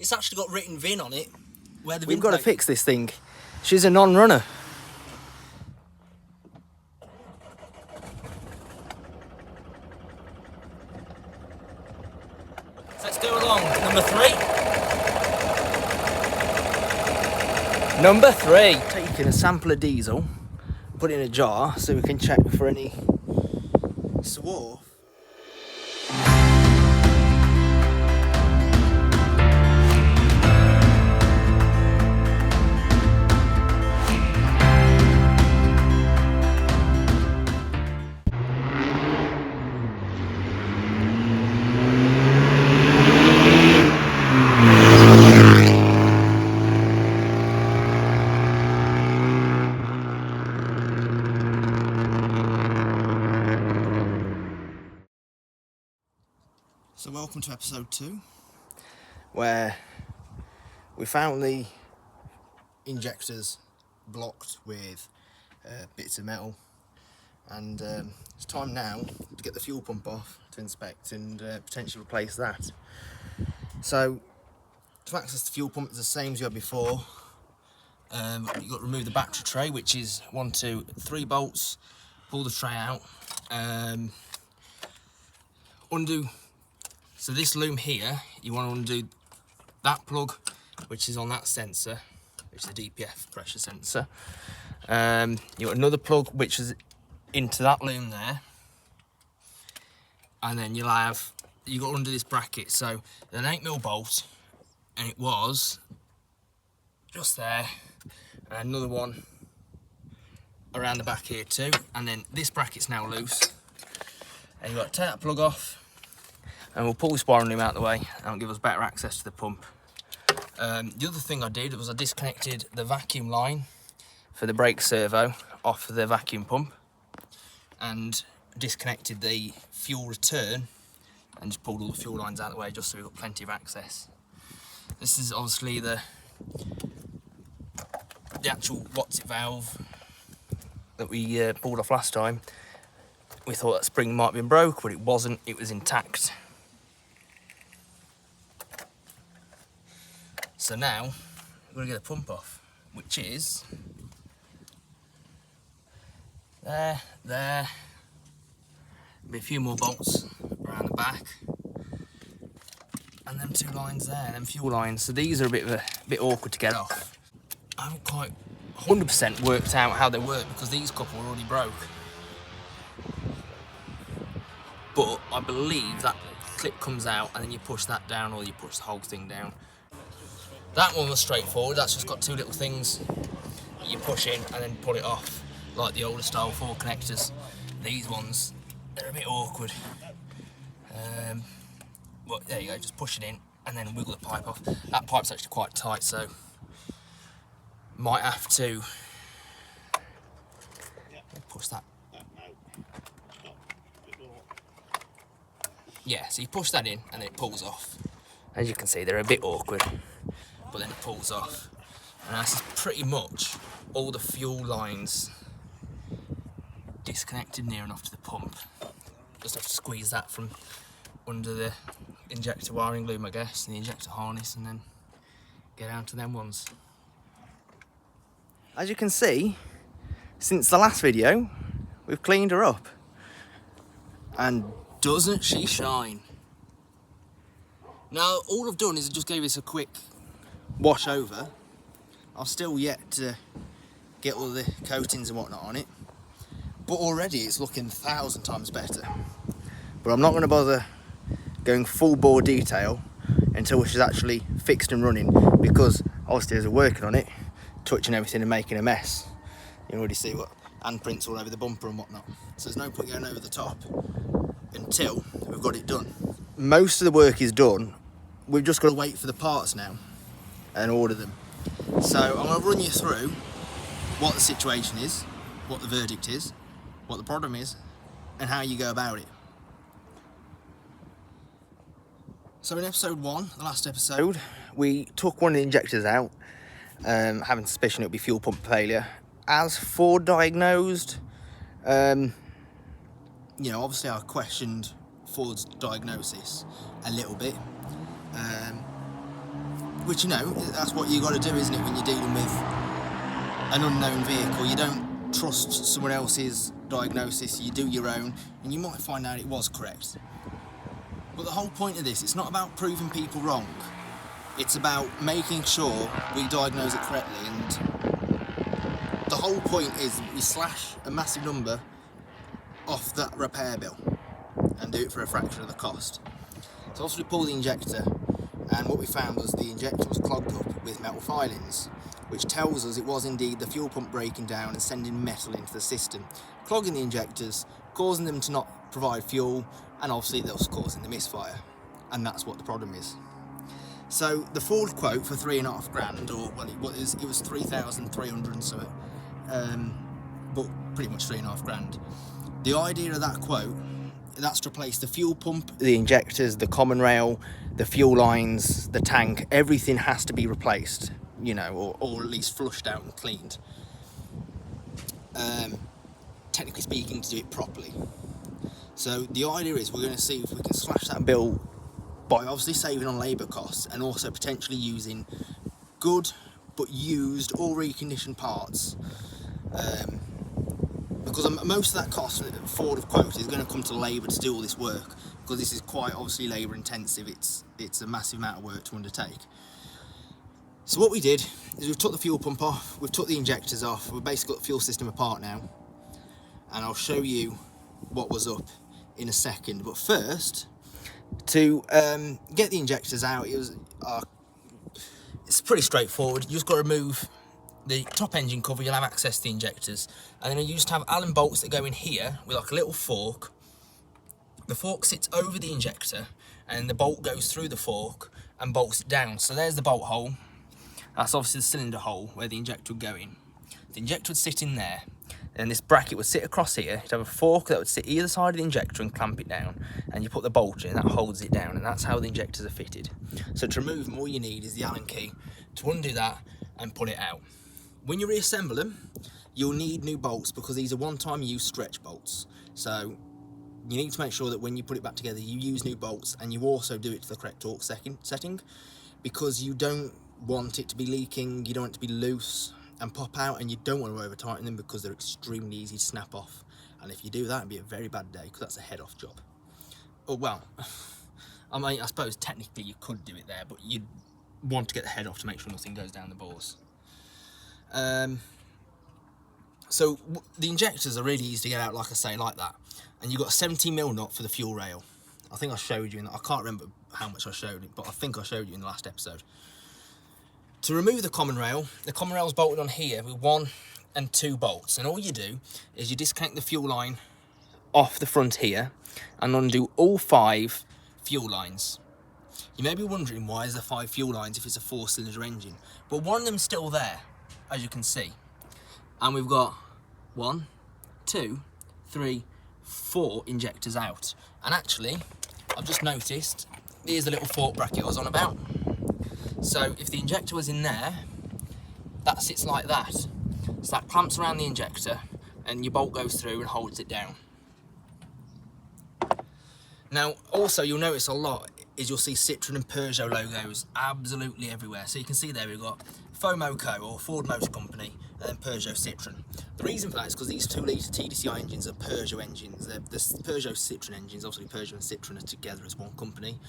It's actually got written VIN on it. Where the We've VIN got to plate fix this thing. She's a non-runner. So let's go along. Number 3. Number 3. Taking a sample of diesel, put it in a jar so we can check for any swarf. So welcome to episode 2. Where we found the injectors blocked with bits of metal, and it's time now to get the fuel pump off to inspect and potentially replace that. So to access the fuel pump, it's the same as you had before. You've got to remove the battery tray, which is 1, 2, 3 bolts. Pull the tray out, undo. So this loom here, you want to undo that plug, which is on that sensor, which is the DPF pressure sensor. You got another plug which is into that loom there, and then you'll have, you got to undo this bracket. So an 8mm bolt, and it was just there, and another one around the back here too, and then this bracket's now loose, and you've got to take that plug off, and we'll pull this wiring loom out of the way, and it'll give us better access to the pump. The other thing I did was I disconnected the vacuum line for the brake servo off of the vacuum pump, and disconnected the fuel return, and just pulled all the fuel lines out of the way just so we've got plenty of access. This is obviously the actual what's it valve that we pulled off last time. We thought that spring might have been broke, but it wasn't, it was intact. So now we're going to get the pump off, which is there, be a few more bolts around the back, and them 2 lines there, them fuel lines. So these are a bit awkward to get off. I haven't quite 100% worked out how they work because these couple are already broke. But I believe that clip comes out and then you push that down, or you push the whole thing down. That one was straightforward. That's just got 2 little things that you push in and then pull it off, like the older style 4 connectors. These ones, they're a bit awkward. But there you go, just push it in and then wiggle the pipe off. That pipe's actually quite tight, so might have to push that. Yeah, so you push that in and then it pulls off. As you can see, they're a bit awkward, but then it pulls off. And this is pretty much all the fuel lines disconnected near enough to the pump. Just have to squeeze that from under the injector wiring loom, I guess, and the injector harness, and then get down to them ones. As you can see, since the last video, we've cleaned her up. And doesn't she shine? Now, all I've done is just gave this a quick wash over. I've still yet to get all the coatings and whatnot on it, but already it's looking 1,000 times better. But I'm not going to bother going full bore detail until she's actually fixed and running, because obviously as we're working on it, touching everything and making a mess, you can already see what handprints all over the bumper and whatnot. So there's no point going over the top until we've got it done. Most of the work is done. We've just got to wait for the parts now and order them. So I'm going to run you through what the situation is, what the verdict is, what the problem is, and how you go about it. So in episode 1, the last episode, we took one of the injectors out, having suspicion it would be fuel pump failure. As Ford diagnosed, you know, obviously I questioned Ford's diagnosis a little bit. which, you know, that's what you got to do, isn't it, when you're dealing with an unknown vehicle. You don't trust someone else's diagnosis, you do your own, and you might find out it was correct. But the whole point of this, it's not about proving people wrong. It's about making sure we diagnose it correctly, and the whole point is we slash a massive number off that repair bill and do it for a fraction of the cost. So obviously we pull the injector, and what we found was the injector was clogged up with metal filings, which tells us it was indeed the fuel pump breaking down and sending metal into the system, clogging the injectors, causing them to not provide fuel, and obviously thus causing the misfire. And that's what the problem is. So the Ford quote for £3,500, or well, it was 3,300 and something, but pretty much £3,500. The idea of that quote, that's to replace the fuel pump, the injectors, the common rail, the fuel lines, the tank. Everything has to be replaced, you know, or at least flushed out and cleaned. Technically speaking, to do it properly. So the idea is we're going to see if we can slash that bill by obviously saving on labour costs, and also potentially using good but used or reconditioned parts, because most of that cost that Ford have quoted is going to come to labour to do all this work, because this is quite obviously labour intensive. It's a massive amount of work to undertake. So what we did is we've took the fuel pump off, we've took the injectors off, we've basically got the fuel system apart now, and I'll show you what was up in a second. But first, to get the injectors out, it's pretty straightforward. You just got to remove the top engine cover, you'll have access to the injectors, and then you just have Allen bolts that go in here with like a little fork. The fork sits over the injector, and the bolt goes through the fork and bolts it down. So there's the bolt hole. That's obviously the cylinder hole where the injector would go in. The injector would sit in there, and this bracket would sit across here. You'd have a fork that would sit either side of the injector and clamp it down, and you put the bolt in, that holds it down, and that's how the injectors are fitted. So to remove them, all you need is the Allen key to undo that and pull it out. When you reassemble them, you'll need new bolts, because these are one-time use stretch bolts. So you need to make sure that when you put it back together, you use new bolts, and you also do it to the correct torque setting, because you don't want it to be leaking, you don't want it to be loose and pop out, and you don't want to over tighten them because they're extremely easy to snap off. And if you do that, it'd be a very bad day, because that's a head off job. Oh well, I mean, I suppose technically you could do it there, but you'd want to get the head off to make sure nothing goes down the bores. So the injectors are really easy to get out, like I say, like that. And you've got a 17mm nut for the fuel rail. I think I showed you, I can't remember how much I showed it, but I think I showed you in the last episode. To remove the common rail is bolted on here with 1 and 2 bolts, and all you do is you disconnect the fuel line off the front here and undo all 5 fuel lines. You may be wondering, why is there 5 fuel lines if it's a 4-cylinder engine? But one of them's still there, as you can see. And we've got 1, 2, 3, 4 injectors out. And actually, I've just noticed, here's the little fork bracket I was on about. So if the injector was in there, that sits like that. So that clamps around the injector, and your bolt goes through and holds it down. Now, also you'll notice a lot is you'll see Citroen and Peugeot logos absolutely everywhere. So you can see there we've got FOMOCO, or Ford Motor Company, and then Peugeot Citroen. The reason for that is because these 2-litre TDCi engines are Peugeot engines. The Peugeot Citroen engines, obviously Peugeot and Citroen are together as one company.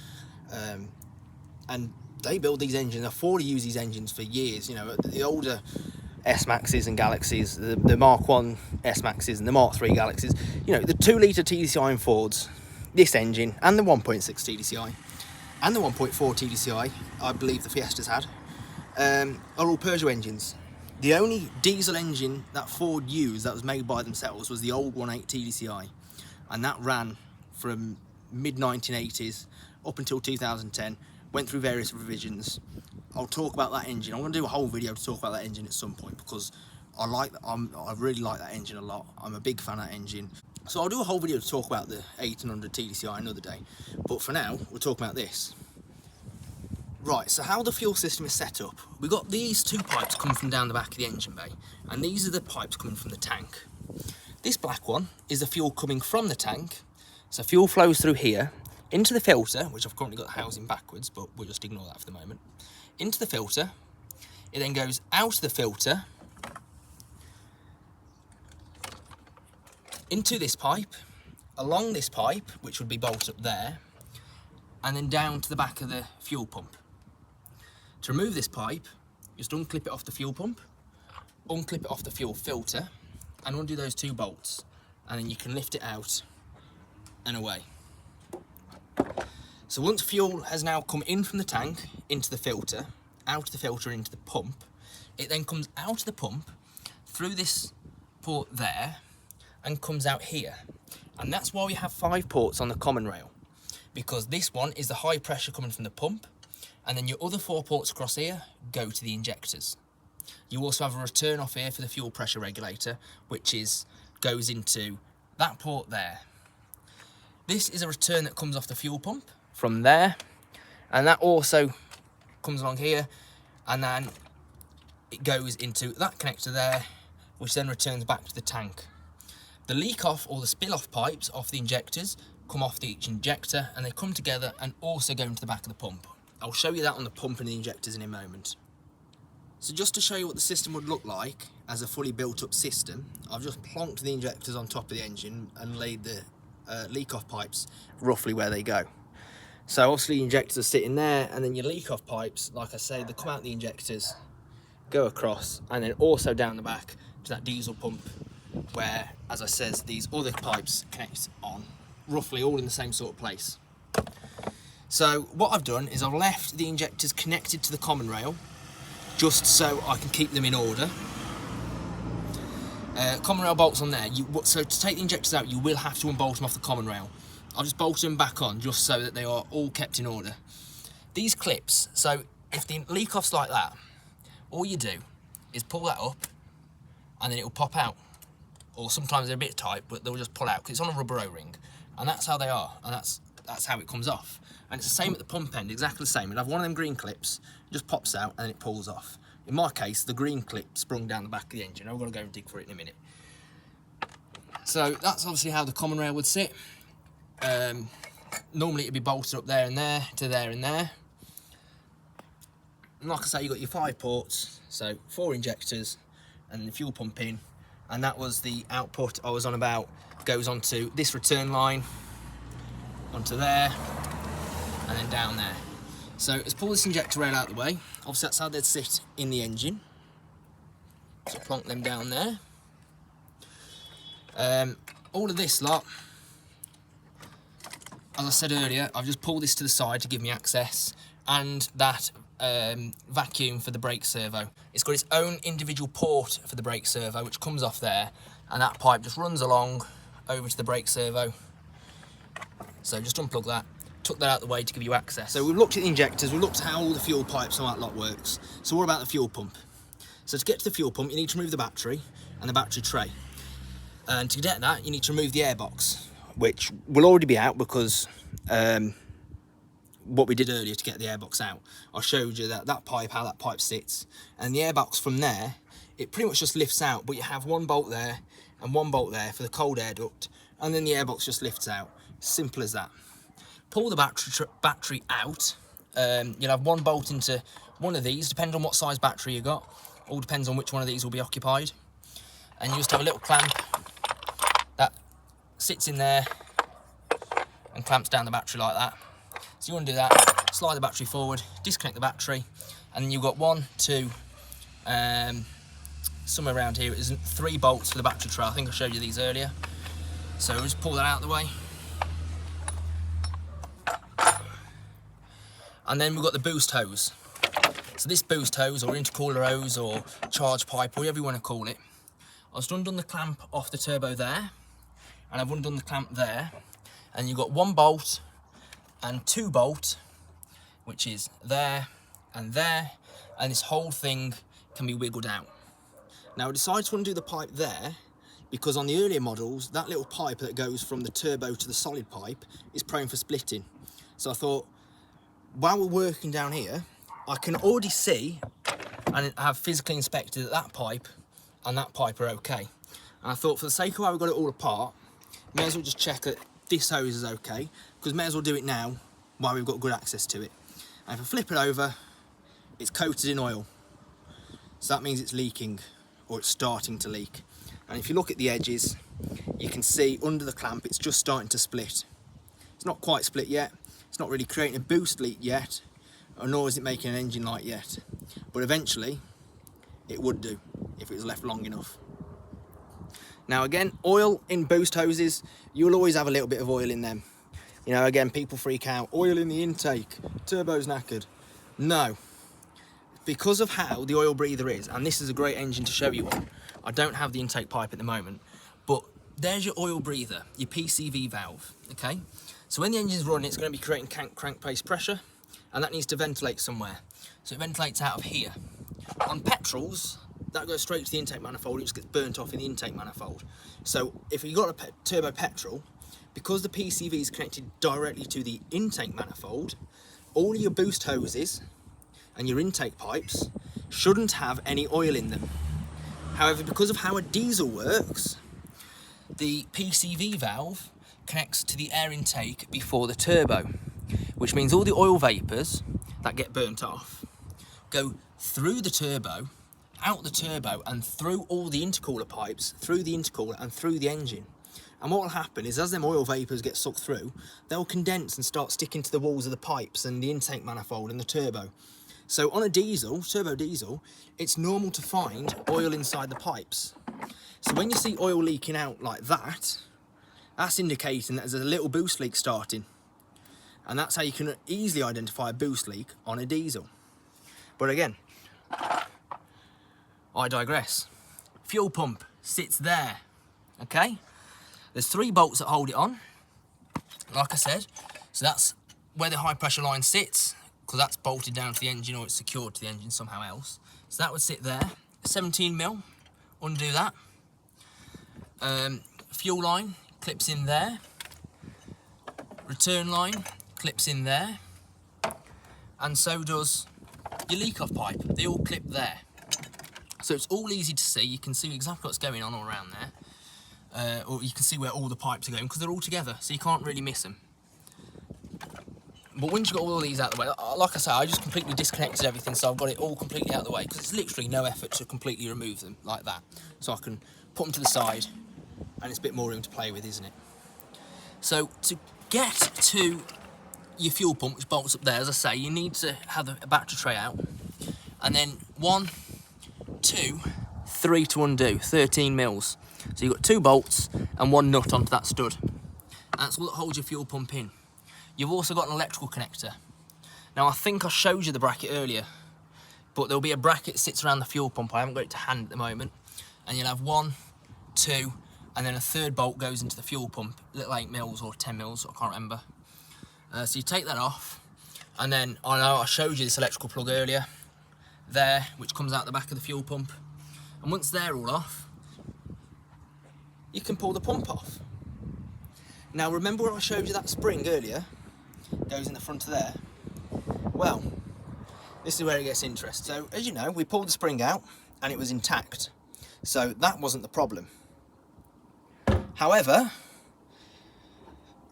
And they build these engines. Ford have used these engines for years. You know, the older S-Maxes and Galaxies, the Mark 1 S-Maxes and the Mark 3 Galaxies, you know, the 2-litre TDCi in Fords, this engine, and the 1.6 TDCi, and the 1.4 TDCi, I believe the Fiestas had, are all Peugeot engines. The only diesel engine that Ford used that was made by themselves was the old 1.8 TDCi, and that ran from mid-1980s up until 2010, went through various revisions. I'll talk about that engine. I'm going to do a whole video to talk about that engine at some point, because I really like that engine a lot. I'm a big fan of that engine. So I'll do a whole video to talk about the 1800 TDCi another day. But for now, we'll talk about this. Right, so how the fuel system is set up. We've got these 2 pipes coming from down the back of the engine bay, and these are the pipes coming from the tank. This black one is the fuel coming from the tank. So fuel flows through here, into the filter, which I've currently got the housing backwards, but we'll just ignore that for the moment. Into the filter, it then goes out of the filter, into this pipe, along this pipe, which would be bolted up there, and then down to the back of the fuel pump. To remove this pipe, just unclip it off the fuel pump, unclip it off the fuel filter, and undo those 2 bolts, and then you can lift it out and away. So once fuel has now come in from the tank into the filter, out of the filter into the pump, it then comes out of the pump through this port there and comes out here. And that's why we have 5 ports on the common rail, because this one is the high pressure coming from the pump, and then your other 4 ports across here go to the injectors. You also have a return off here for the fuel pressure regulator, which goes into that port there. This is a return that comes off the fuel pump from there, and that also comes along here, and then it goes into that connector there, which then returns back to the tank. The leak off or the spill off pipes off the injectors come off each injector, and they come together and also go into the back of the pump. I'll show you that on the pump and the injectors in a moment. So just to show you what the system would look like as a fully built up system, I've just plonked the injectors on top of the engine and laid the leak off pipes roughly where they go. So obviously injectors are sitting there, and then your leak off pipes, like I say, they come out the injectors, go across, and then also down the back to that diesel pump where, as I says, these other pipes connect on, roughly all in the same sort of place. So what I've done is I've left the injectors connected to the common rail just so I can keep them in order. Common rail bolts on there. So to take the injectors out, you will have to unbolt them off the common rail. I'll just bolt them back on just so that they are all kept in order. These clips, so if the leak off's like that, all you do is pull that up and then it will pop out. Or sometimes they're a bit tight, but they'll just pull out because it's on a rubber O-ring. And that's how they are, and that's how it comes off. And it's the same at the pump end, exactly the same. You'll have one of them green clips, it just pops out and then it pulls off. In my case, the green clip sprung down the back of the engine. I'm going to go and dig for it in a minute. So that's obviously how the common rail would sit. Normally it'd be bolted up there and there to there and there. And like I say, you've got your 5 ports, so 4 injectors and the fuel pump in. And that was the output I was on about. Goes onto this return line, onto there, and then down there. So let's pull this injector rail out of the way. Obviously that's how they'd sit in the engine. So plonk them down there. All of this lot, as I said earlier, I've just pulled this to the side to give me access, and that vacuum for the brake servo. It's got its own individual port for the brake servo, which comes off there, and that pipe just runs along over to the brake servo. So just unplug that, took that out of the way to give you access. So we've looked at the injectors, we've looked at how all the fuel pipes on that lot works. So what about the fuel pump? So to get to the fuel pump, you need to remove the battery and the battery tray. And to get that, you need to remove the airbox, which will already be out because what we did earlier to get the airbox out. I showed you that pipe, how that pipe sits, and the airbox from there, it pretty much just lifts out, but you have 1 bolt there and 1 bolt there for the cold air duct, and then the airbox just lifts out. Simple as that. Pull the battery out. You'll have 1 bolt into one of these, depending on what size battery you got. All depends on which one of these will be occupied. And you just have a little clamp that sits in there and clamps down the battery like that. So you want to do that, slide the battery forward, disconnect the battery, and then you've got 1, 2, somewhere around here, there's 3 bolts for the battery tray. I think I showed you these earlier. So we'll just pull that out of the way. And then we've got the boost hose. So this boost hose, or intercooler hose, or charge pipe, whatever you want to call it, I've just undone the clamp off the turbo there, and I've undone the clamp there, and you've got 1 bolt and 2 bolt, which is there, and this whole thing can be wiggled out. Now I decided to undo the pipe there because on the earlier models, that little pipe that goes from the turbo to the solid pipe is prone for splitting. So I thought, while we're working down here, I can already see and have physically inspected that that pipe and that pipe are okay. And I thought, for the sake of how we got it all apart, may as well just check that this hose is okay, because may as well do it now while we've got good access to it. And if I flip it over, it's coated in oil. So that means it's leaking, or it's starting to leak. And if you look at the edges, you can see under the clamp it's just starting to split. It's not quite split yet, it's not really creating a boost leak yet, nor is it making an engine light yet. But eventually, it would do, if it was left long enough. Now again, oil in boost hoses, you'll always have a little bit of oil in them. You know, again, people freak out, oil in the intake, turbo's knackered. No, because of how the oil breather is, and this is a great engine to show you on. I don't have the intake pipe at the moment, but there's your oil breather, your PCV valve, okay? So when the engine's running, it's going to be creating crankcase pressure, and that needs to ventilate somewhere. So it ventilates out of here. On petrols, that goes straight to the intake manifold, it just gets burnt off in the intake manifold. So if you've got a turbo petrol, because the PCV is connected directly to the intake manifold, all your boost hoses and your intake pipes shouldn't have any oil in them. However, because of how a diesel works, the PCV valve connects to the air intake before the turbo, which means all the oil vapours that get burnt off go through the turbo, out the turbo, and through all the intercooler pipes, through the intercooler and through the engine. And what will happen is, as them oil vapours get sucked through, they'll condense and start sticking to the walls of the pipes and the intake manifold and the turbo. So on a diesel, turbo diesel, it's normal to find oil inside the pipes. So when you see oil leaking out like that, that's indicating that there's a little boost leak starting. And that's how you can easily identify a boost leak on a diesel. But again, I digress. Fuel pump sits there, okay? There's 3 bolts that hold it on, like I said. So that's where the high pressure line sits, because that's bolted down to the engine, or it's secured to the engine somehow else. So that would sit there. 17mm, undo that. Fuel line clips in there. Return line clips in there. And so does your leak-off pipe. They all clip there. So it's all easy to see. You can see exactly what's going on all around there. Or you can see where all the pipes are going, because they're all together, so you can't really miss them. But once you've got all of these out of the way, like I say, I just completely disconnected everything, so I've got it all completely out of the way, because it's literally no effort to completely remove them like that. So I can put them to the side, and it's a bit more room to play with, isn't it? So to get to your fuel pump, which bolts up there, as I say, you need to have a battery tray out, and then 1, 2, 3 to undo, 13mm. So you've got 2 bolts and 1 nut onto that stud. That's all that holds your fuel pump in. You've also got an electrical connector. Now I think I showed you the bracket earlier, but there'll be a bracket that sits around the fuel pump. I haven't got it to hand at the moment. And you'll have 1, 2, and then a 3rd bolt goes into the fuel pump, little 8mm or 10mm, I can't remember. So you take that off, and then I know I showed you this electrical plug earlier, there, which comes out the back of the fuel pump. And once they're all off, you can pull the pump off. Now remember when I showed you that spring earlier? Goes in the front of there. Well, this is where it gets interesting. So as you know, we pulled the spring out and it was intact. So that wasn't the problem. However,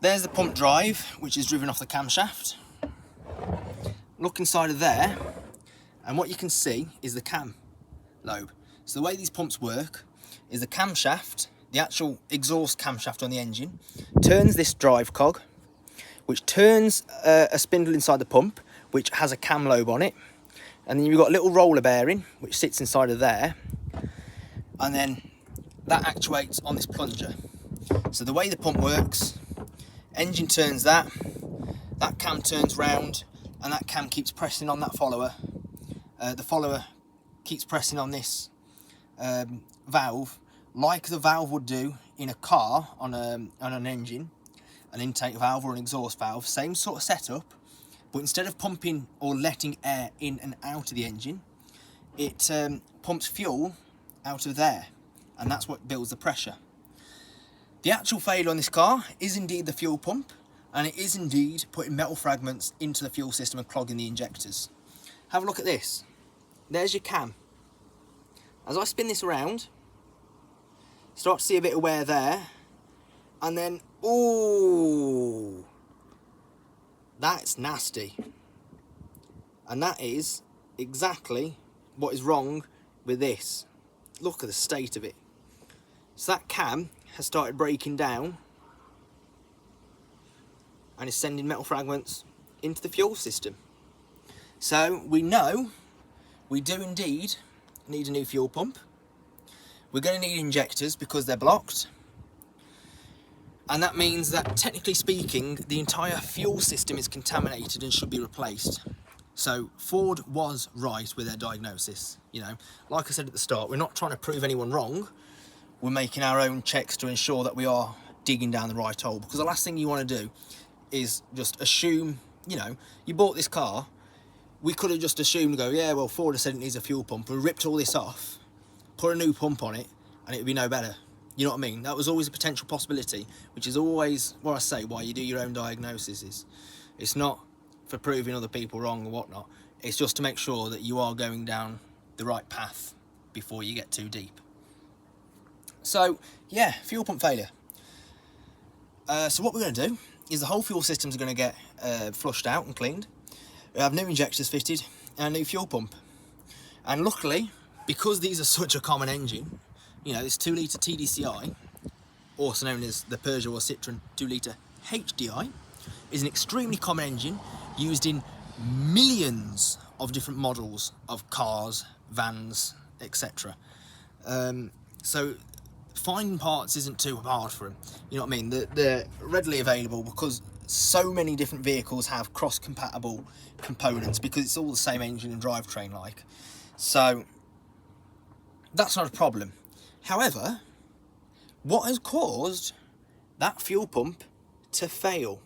there's the pump drive, which is driven off the camshaft. Look inside of there, and what you can see is the cam lobe. So the way these pumps work is the camshaft, the actual exhaust camshaft on the engine, turns this drive cog, which turns a spindle inside the pump, which has a cam lobe on it. And then you've got a little roller bearing, which sits inside of there. And then that actuates on this plunger. So the way the pump works, engine turns that cam turns round, and that cam keeps pressing on that follower. The follower keeps pressing on this valve, like the valve would do in a car on an engine, an intake valve or an exhaust valve, same sort of setup, but instead of pumping or letting air in and out of the engine, it pumps fuel out of there, and that's what builds the pressure. The actual failure on this car is indeed the fuel pump, and it is indeed putting metal fragments into the fuel system and clogging the injectors. Have a look at this. There's your cam. As I spin this around, start to see a bit of wear there, and then, ooh, That's nasty. And that is exactly what is wrong with this. Look at the state of it. So that cam has started breaking down and is sending metal fragments into the fuel system. So we know we do indeed need a new fuel pump. We're going to need injectors because they're blocked. And that means that, technically speaking, the entire fuel system is contaminated and should be replaced. So Ford was right with their diagnosis. You know, like I said at the start, we're not trying to prove anyone wrong. We're making our own checks to ensure that we are digging down the right hole. Because the last thing you want to do is just assume, you know, you bought this car. We could have just assumed, go, yeah, well, Ford has said it needs a fuel pump. We ripped all this off, put a new pump on it, and it would be no better. You know what I mean? That was always a potential possibility, which is always what I say, why you do your own diagnoses. It's not for proving other people wrong or whatnot. It's just to make sure that you are going down the right path before you get too deep. So, yeah, fuel pump failure. So what we're going to do is the whole fuel system's going to get flushed out and cleaned. We have new injectors fitted and a new fuel pump. And luckily, because these are such a common engine, you know, this 2-litre TDCi, also known as the Peugeot or Citroën 2-litre HDI, is an extremely common engine used in millions of different models of cars, vans, etc. So finding parts isn't too hard for them. You know what I mean? They're readily available because so many different vehicles have cross-compatible components because it's all the same engine and drivetrain like. So that's not a problem. However, what has caused that fuel pump to fail?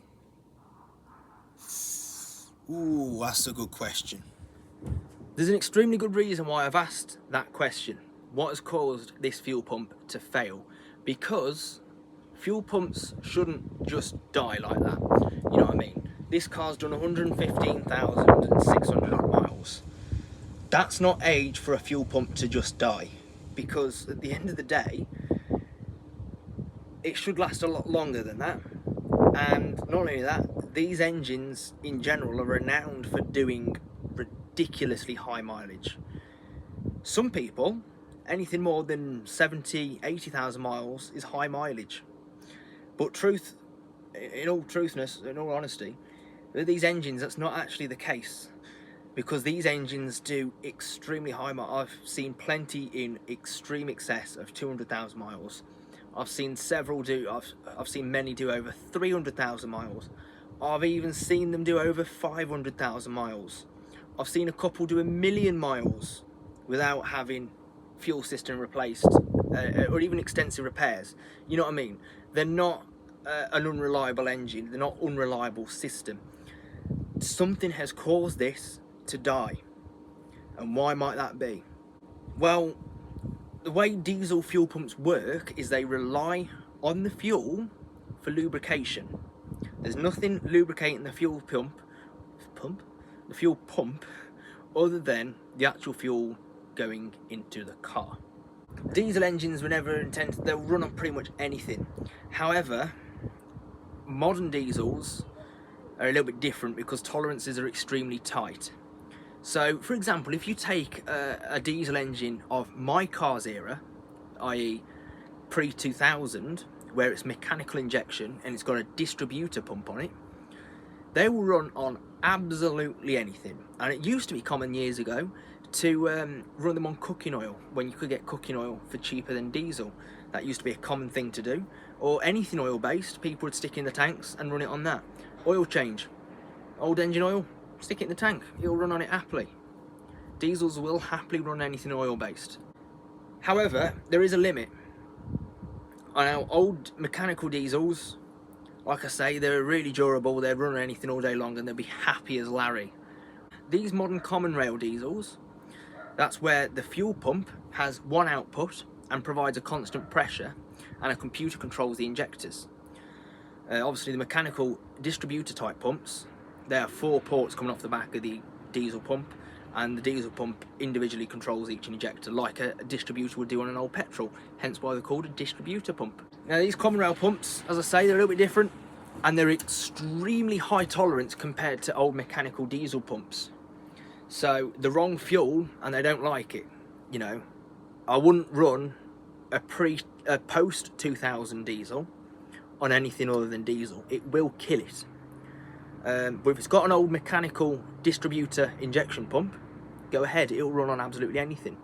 Ooh, that's a good question. There's an extremely good reason why I've asked that question. What has caused this fuel pump to fail? Because fuel pumps shouldn't just die like that. You know what I mean? This car's done 115,600 odd miles. That's not age for a fuel pump to just die. Because at the end of the day, it should last a lot longer than that. And not only that, these engines in general are renowned for doing ridiculously high mileage. Some people, anything more than 70, 80,000 miles is high mileage. But in all honesty, with these engines, that's not actually the case. Because these engines do extremely high miles. I've seen plenty in extreme excess of 200,000 miles. I've seen several I've seen many do over 300,000 miles. I've even seen them do over 500,000 miles. I've seen a couple do 1,000,000 miles without having fuel system replaced or even extensive repairs. You know what I mean? They're not an unreliable engine. They're not unreliable system. Something has caused this to die. And why might that be? Well, the way diesel fuel pumps work is they rely on the fuel for lubrication. There's nothing lubricating the fuel pump other than the actual fuel going into the car. Diesel engines were never intended, they'll run on pretty much anything. However, modern diesels are a little bit different because tolerances are extremely tight. So, for example, if you take a diesel engine of my car's era, i.e. pre-2000, where it's mechanical injection and it's got a distributor pump on it, they will run on absolutely anything. And it used to be common years ago to run them on cooking oil, when you could get cooking oil for cheaper than diesel. That used to be a common thing to do. Or anything oil-based, people would stick in the tanks and run it on that. Oil change, old engine oil, stick it in the tank, it'll run on it happily. Diesels will happily run anything oil-based. However, there is a limit. On our old mechanical diesels, like I say, they're really durable, they'll run anything all day long and they'll be happy as Larry. These modern common rail diesels, that's where the fuel pump has one output and provides a constant pressure and a computer controls the injectors. Obviously the mechanical distributor type pumps, there are 4 ports coming off the back of the diesel pump, and the diesel pump individually controls each injector like a distributor would do on an old petrol, hence why they're called a distributor pump. Now these common rail pumps, as I say, they're a little bit different. and they're extremely high tolerance compared to old mechanical diesel pumps. So the wrong fuel and they don't like it, you know. I wouldn't run a post 2000 diesel on anything other than diesel. It will kill it. But if it's got an old mechanical distributor injection pump, go ahead, it'll run on absolutely anything.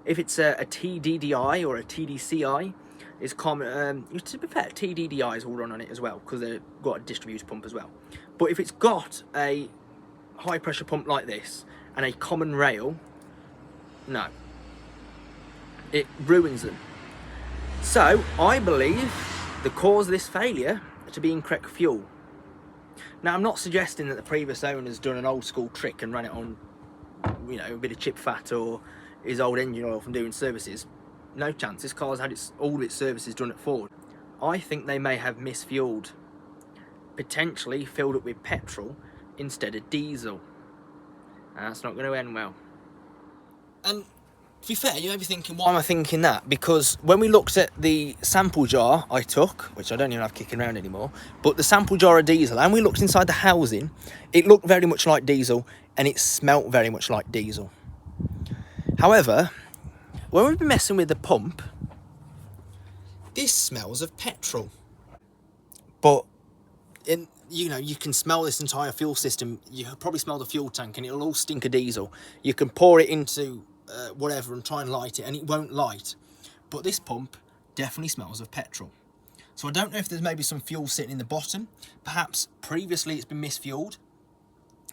If it's a TDDI or a TDCi, it's common. To be fair, TDDIs will run on it as well because they've got a distributor pump as well. But if it's got a high pressure pump like this and a common rail, no, it ruins them. So I believe the cause of this failure to be incorrect fuel. Now, I'm not suggesting that the previous owner's done an old school trick and ran it on, you know, a bit of chip fat or his old engine oil from doing services. No chance. This car's had all of its services done at Ford. I think they may have misfueled, potentially filled up with petrol instead of diesel. And that's not going to end well. And to be fair, you may be thinking, why am I thinking that? Because when we looked at the sample jar I took, which I don't even have kicking around anymore, but the sample jar of diesel, and we looked inside the housing, it looked very much like diesel and it smelt very much like diesel. However, when we've been messing with the pump, this smells of petrol. But you know, you can smell this entire fuel system. You probably smell the fuel tank and it'll all stink of diesel. You can pour it into whatever and try and light it and it won't light. But this pump definitely smells of petrol. So I don't know if there's maybe some fuel sitting in the bottom. Perhaps previously it's been misfueled.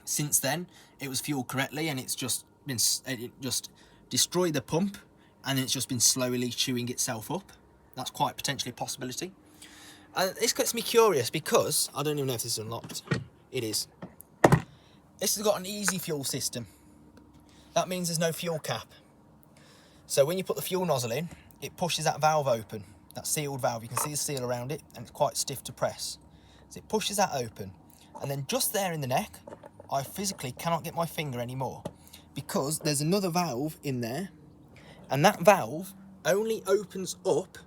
Since then it was fueled correctly and it just destroyed the pump and it's just been slowly chewing itself up. That's quite potentially a possibility. This gets me curious because I don't even know if this is unlocked. It is. This has got an easy fuel system. That means there's no fuel cap. So when you put the fuel nozzle in, it pushes that valve open, that sealed valve. You can see the seal around it and it's quite stiff to press. So it pushes that open. And then just there in the neck, I physically cannot get my finger anymore because there's another valve in there. And that valve only opens up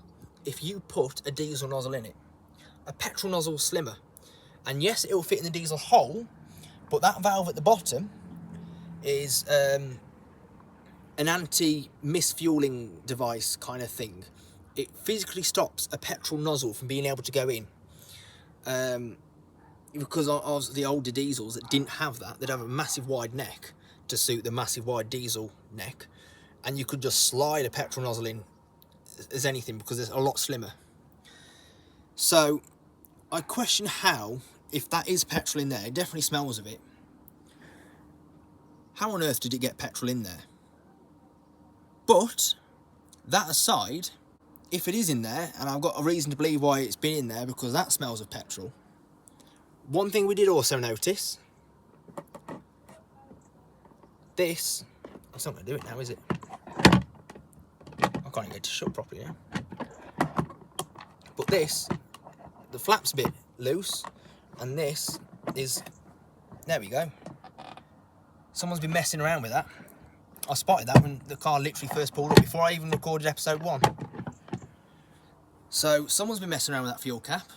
if you put a diesel nozzle in it. A petrol nozzle is slimmer. And yes, it will fit in the diesel hole, but that valve at the bottom is an anti-misfueling device kind of thing. It physically stops a petrol nozzle from being able to go in. Because of the older diesels that didn't have that, they'd have a massive wide neck to suit the massive wide diesel neck. And you could just slide a petrol nozzle in as anything because it's a lot slimmer. So I question how, if that is petrol in there, it definitely smells of it. How on earth did it get petrol in there? But that aside, if it is in there, and I've got a reason to believe why it's been in there because that smells of petrol. One thing we did also notice, this, it's not going to do it now, is it? I can't even get it to shut properly now. But this, the flap's a bit loose, and this is, there we go. Someone's been messing around with that. I spotted that when the car literally first pulled up before I even recorded episode 1. So someone's been messing around with that fuel cap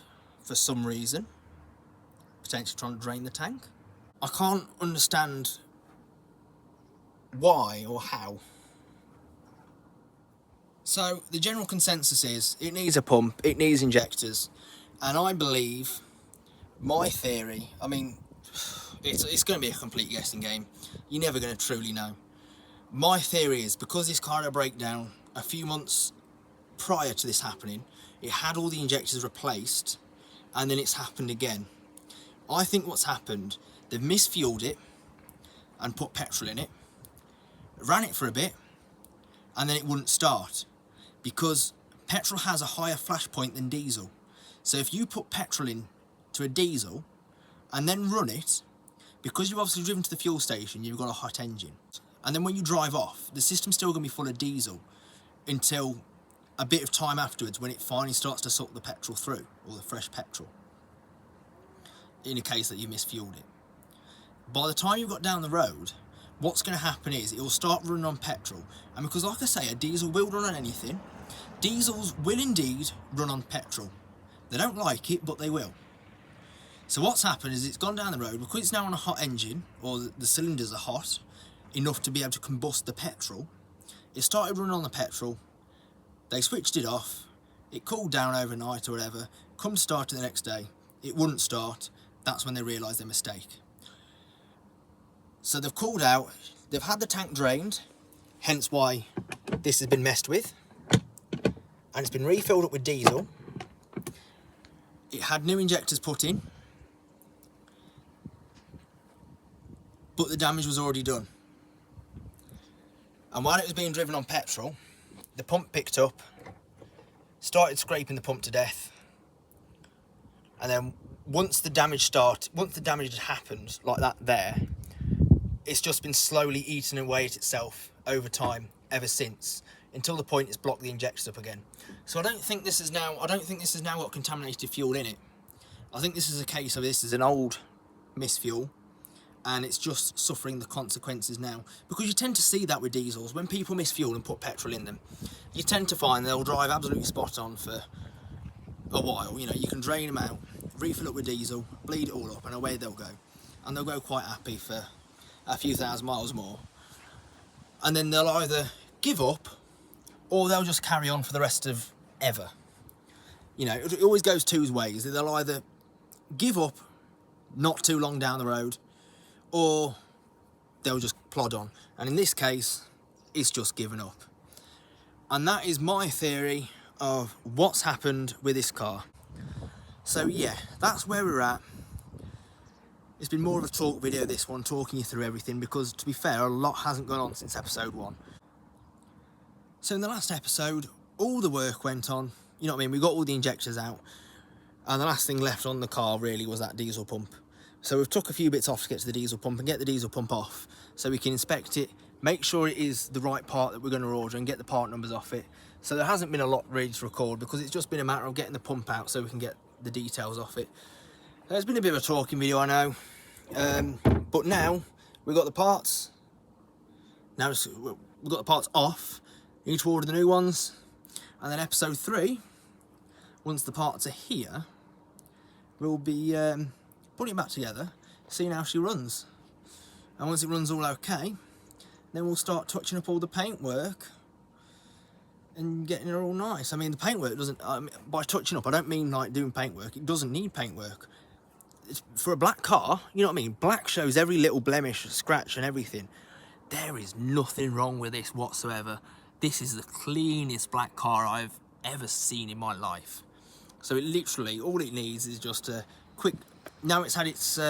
for some reason. Potentially trying to drain the tank. I can't understand why or how. So the general consensus is it needs a pump, it needs injectors, and I believe, my theory, I mean, it's going to be a complete guessing game. You're never going to truly know. My theory is because this car had a breakdown a few months prior to this happening, it had all the injectors replaced, and then it's happened again. I think what's happened, they've misfueled it and put petrol in it, ran it for a bit, and then it wouldn't start because petrol has a higher flash point than diesel. So if you put petrol in to a diesel and then run it, because you've obviously driven to the fuel station, you've got a hot engine. And then when you drive off, the system's still going to be full of diesel until a bit of time afterwards when it finally starts to suck the petrol through, or the fresh petrol, in a case that you misfueled it. By the time you've got down the road, what's going to happen is it will start running on petrol. And because, like I say, a diesel will run on anything, diesels will indeed run on petrol. They don't like it, but they will. So what's happened is it's gone down the road, because it's now on a hot engine, or the cylinders are hot enough to be able to combust the petrol. It started running on the petrol, they switched it off, it cooled down overnight or whatever, come to start it the next day, it wouldn't start. That's when they realised their mistake. So they've cooled out, they've had the tank drained, hence why this has been messed with, and it's been refilled up with diesel. It had new injectors put in, but the damage was already done. And while it was being driven on petrol, the pump picked up, started scraping the pump to death, and then once the damage had happened like that there, it's just been slowly eating away at itself over time ever since, until the point it's blocked the injectors up again. So I don't think this is now got contaminated fuel in it. I think this is a case of this is an old misfuel, and it's just suffering the consequences now. Because you tend to see that with diesels, when people miss fuel and put petrol in them, you tend to find they'll drive absolutely spot on for a while. You know, you can drain them out, refill up with diesel, bleed it all up, and away they'll go. And they'll go quite happy for a few thousand miles more. And then they'll either give up, or they'll just carry on for the rest of ever. You know, it always goes two ways. They'll either give up not too long down the road, or they'll just plod on. And in this case, it's just given up. And that is my theory of what's happened with this car. So yeah, that's where we're at. It's been more of a talk video, this one, talking you through everything, because to be fair, a lot hasn't gone on since episode 1. So in the last episode, all the work went on, you know what I mean, we got all the injectors out, and the last thing left on the car really was that diesel pump. So we've took a few bits off to get to the diesel pump and get the diesel pump off, so we can inspect it, make sure it is the right part that we're going to order, and get the part numbers off it. So there hasn't been a lot really to record, because it's just been a matter of getting the pump out so we can get the details off it. It's been a bit of a talking video, I know, but now we've got the parts. Now we've got the parts off. We need to order the new ones, and then episode 3, once the parts are here, we'll be putting it back together, seeing how she runs. And once it runs all okay, then we'll start touching up all the paintwork and getting it all nice. I mean, the paintwork doesn't, by touching up, I don't mean like doing paintwork. It doesn't need paintwork. It's, for a black car, you know what I mean? Black shows every little blemish, scratch and everything. There is nothing wrong with this whatsoever. This is the cleanest black car I've ever seen in my life. So it literally, all it needs is just a quick, now it's had its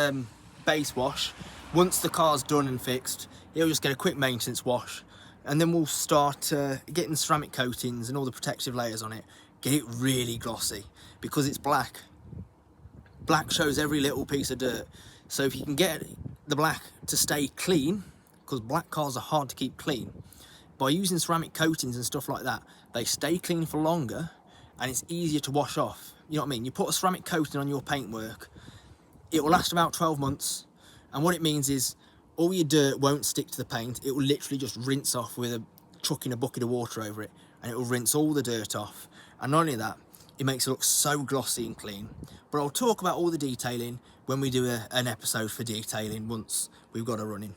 base wash. Once the car's done and fixed, it'll just get a quick maintenance wash, and then we'll start getting ceramic coatings and all the protective layers on it. Get it really glossy, because it's black. Black shows every little piece of dirt. So if you can get the black to stay clean, because black cars are hard to keep clean, by using ceramic coatings and stuff like that, they stay clean for longer, and it's easier to wash off. You know what I mean? You put a ceramic coating on your paintwork, it will last about 12 months, and what it means is all your dirt won't stick to the paint. It will literally just rinse off with chucking a bucket of water over it, and it will rinse all the dirt off. And not only that, it makes it look so glossy and clean. But I'll talk about all the detailing when we do an episode for detailing, once we've got her running.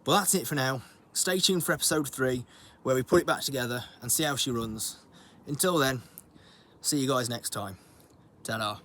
But that's it for now. Stay tuned for episode 3, where we put it back together and see how she runs. Until then, see you guys next time. Ta-da.